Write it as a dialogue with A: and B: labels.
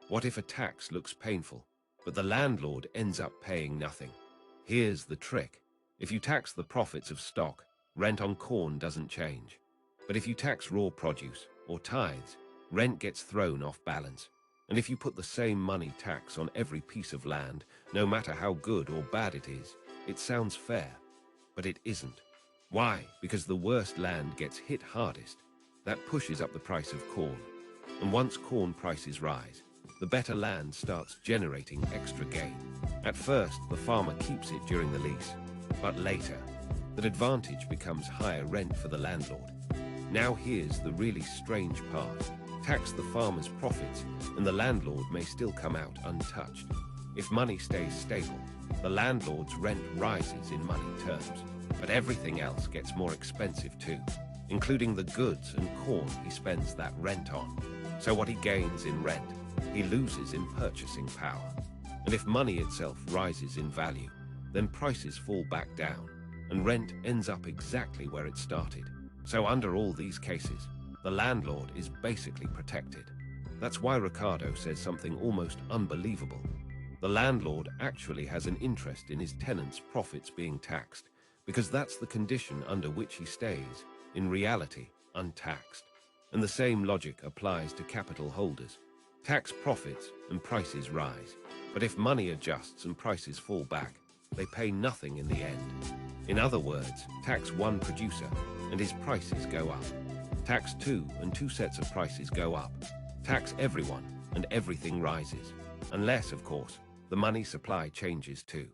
A: What if a tax looks painful, but the landlord ends up paying nothing? Here's the trick. If you tax the profits of stock, rent on corn doesn't change. But if you tax raw produce or tithes, rent gets thrown off balance. And if you put the same money tax on every piece of land, no matter how good or bad it is, it sounds fair. But it isn't. Why? Because the worst land gets hit hardest. That pushes up the price of corn. And once corn prices rise, the better land starts generating extra gain. At first, the farmer keeps it during the lease, but later, that advantage becomes higher rent for the landlord. Now here's the really strange part. Tax the farmer's profits, and the landlord may still come out untouched. If money stays stable, the landlord's rent rises in money terms, but everything else gets more expensive too, including the goods and corn he spends that rent on. So what he gains in rent, he loses in purchasing power. And if money itself rises in value, then prices fall back down, and rent ends up exactly where it started. So under all these cases, the landlord is basically protected. That's why Ricardo says something almost unbelievable. The landlord actually has an interest in his tenants' profits being taxed, because that's the condition under which he stays, in reality, untaxed. And the same logic applies to capital holders. Tax profits and prices rise, but if money adjusts and prices fall back, they pay nothing in the end. In other words, tax one producer and his prices go up. Tax two and two sets of prices go up. Tax everyone and everything rises. Unless, of course, the money supply changes too.